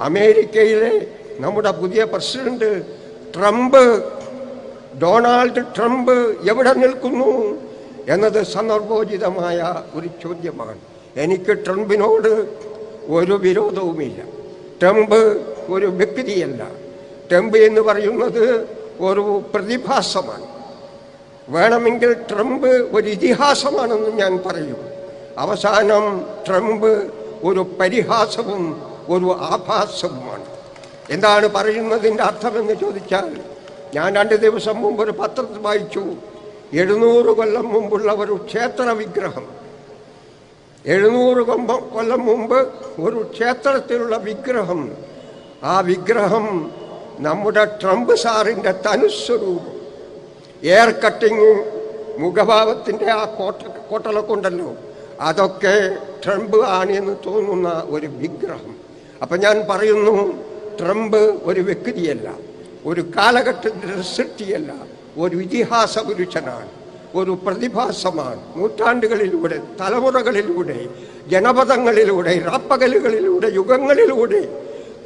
അമേരിക്കയിലെ നമ്മുടെ പുതിയ പ്രസിഡന്റ് ട്രംപ്, ഡൊണാൾഡ് ട്രംപ് എവിടെ നിൽക്കുന്നു എന്നത് സന്ദർഭോചിതമായ ഒരു ചോദ്യമാണ്. എനിക്ക് ട്രംപിനോട് ഒരു വിരോധവുമില്ല. ട്രംപ് ഒരു വ്യക്തിയല്ല. ട്രംപ് എന്ന് പറയുന്നത് ഒരു പ്രതിഭാസമാണ്. വേണമെങ്കിൽ ട്രംപ് ഒരു ഇതിഹാസമാണെന്ന് ഞാൻ പറയും. അവസാനം ട്രംപ് ഒരു പരിഹാസവും ഒരു ആഭാസവുമാണ്. എന്താണ് പറയുന്നതിൻ്റെ അർത്ഥമെന്ന് ചോദിച്ചാൽ, ഞാൻ 2 ദിവസം മുമ്പ് ഒരു പത്രത്തിൽ വായിച്ചു, 700 കൊല്ലം മുമ്പുള്ള ഒരു ക്ഷേത്ര വിഗ്രഹം, 700 കൊല്ലം മുമ്പ് ഒരു ക്ഷേത്രത്തിലുള്ള വിഗ്രഹം, ആ വിഗ്രഹം നമ്മുടെ ട്രംപ് സാറിൻ്റെ തനുസ്വരൂപം, എയർ കട്ടിങ്, മുഖഭാവത്തിൻ്റെ ആ കോട്ടലൊക്കെ ഉണ്ടല്ലോ, അതൊക്കെ ട്രംപ് ആണ് എന്ന് തോന്നുന്ന ഒരു വിഗ്രഹം. അപ്പം ഞാൻ പറയുന്നു, ട്രംപ് ഒരു വ്യക്തിയല്ല, ഒരു കാലഘട്ടത്തിൻ്റെ സൃഷ്ടിയല്ല, ഒരു ഇതിഹാസ പുരുഷനാണ്, ഒരു പ്രതിഭാസമാണ്. നൂറ്റാണ്ടുകളിലൂടെ, തലമുറകളിലൂടെ, ജനപദങ്ങളിലൂടെ, രാപ്പകലുകളിലൂടെ, യുഗങ്ങളിലൂടെ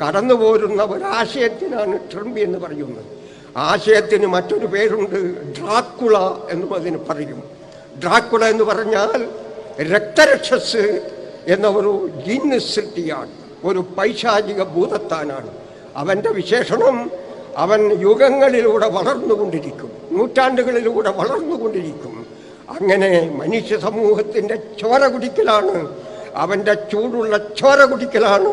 കടന്നു പോരുന്ന ഒരാശയത്തിനാണ് ട്രംപ് എന്ന് പറയുന്നത്. ആശയത്തിന് മറ്റൊരു പേരുണ്ട്, ഡ്രാക്കുള എന്നും അതിന് പറയും. ഡ്രാക്കുള എന്ന് പറഞ്ഞാൽ രക്തരക്ഷസ് എന്ന ഒരു ജിന്ന് സൃഷ്ടിയാണ്, ഒരു പൈശാചിക ഭൂതത്താനാണ്. അവൻ്റെ വിശേഷണം, അവൻ യുഗങ്ങളിലൂടെ വളർന്നുകൊണ്ടിരിക്കും, നൂറ്റാണ്ടുകളിലൂടെ വളർന്നുകൊണ്ടിരിക്കും. അങ്ങനെ മനുഷ്യ സമൂഹത്തിൻ്റെ ചോര കുടിക്കലാണ്, അവൻ്റെ ചൂടുള്ള ചോര കുടിക്കലാണ്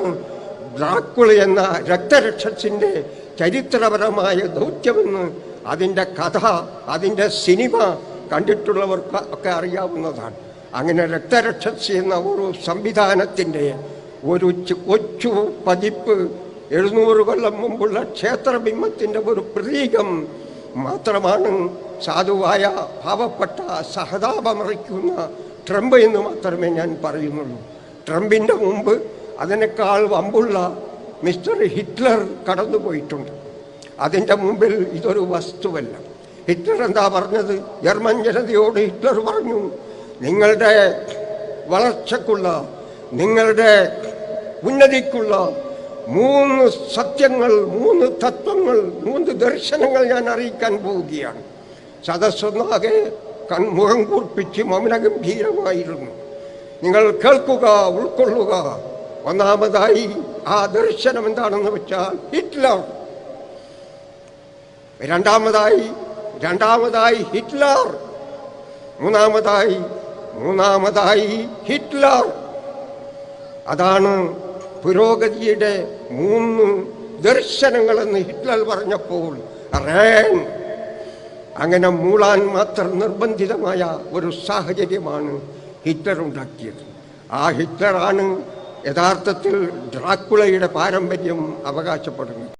ഡ്രാക്കുള എന്ന രക്തരക്ഷസിൻ്റെ ചരിത്രപരമായ ദൗത്യമെന്ന് അതിൻ്റെ കഥ, അതിൻ്റെ സിനിമ കണ്ടിട്ടുള്ളവർക്ക് ഒക്കെ അറിയാവുന്നതാണ്. അങ്ങനെ രക്തരക്ഷസ് എന്ന ഒരു സംവിധാനത്തിൻ്റെ ഒരു കൊച്ചു പതിപ്പ് 700 കൊല്ലം മുമ്പുള്ള ക്ഷേത്രബിംബത്തിൻ്റെ ഒരു പ്രതീകം മാത്രമാണ് സാധുവായ പാവപ്പെട്ട സഹതാപമറിക്കുന്ന ട്രംപ് എന്ന് മാത്രമേ ഞാൻ പറയുന്നുള്ളൂ. ട്രംപിൻ്റെ മുമ്പ് അതിനേക്കാൾ വമ്പുള്ള മിസ്റ്റർ ഹിറ്റ്ലർ കടന്നുപോയിട്ടുണ്ട്. അതിൻ്റെ മുമ്പിൽ ഇതൊരു വസ്തുവല്ല. ഹിറ്റ്ലർ എന്താ പറഞ്ഞത്? ജർമ്മൻ ജനതയോട് ഹിറ്റ്ലർ പറഞ്ഞു, നിങ്ങളുടെ വളർച്ചയ്ക്കുള്ള, നിങ്ങളുടെ ഉന്നതിക്കുള്ള 3 സത്യങ്ങൾ, 3 തത്വങ്ങൾ, 3 ദർശനങ്ങൾ ഞാൻ അറിയിക്കാൻ പോവുകയാണ്. സദസ്സൊന്നാകെ മുഖം കൂർപ്പിച്ച് മൗനഗംഭീരമായിരുന്നു. നിങ്ങൾ കേൾക്കുക, ഉൾക്കൊള്ളുക. ഒന്നാമതായി ആ ദർശനം എന്താണെന്ന് വെച്ചാൽ ഹിറ്റ്ലർ. രണ്ടാമതായി ഹിറ്റ്ലർ. മൂന്നാമതായി ഹിറ്റ്ലർ. അതാണ് പുരോഗതിയുടെ 3 ദർശനങ്ങളെന്ന് ഹിറ്റ്ലർ പറഞ്ഞപ്പോൾ റേൻ അങ്ങനെ മൂളാൻ മാത്രം നിർബന്ധിതമായ ഒരു സാഹചര്യമാണ് ഹിറ്റ്ലർ ഉണ്ടാക്കിയത്. ആ ഹിറ്റ്ലറാണ് യഥാർത്ഥത്തിൽ ഡ്രാക്കുളയുടെ പാരമ്പര്യം അവകാശപ്പെടുന്നത്.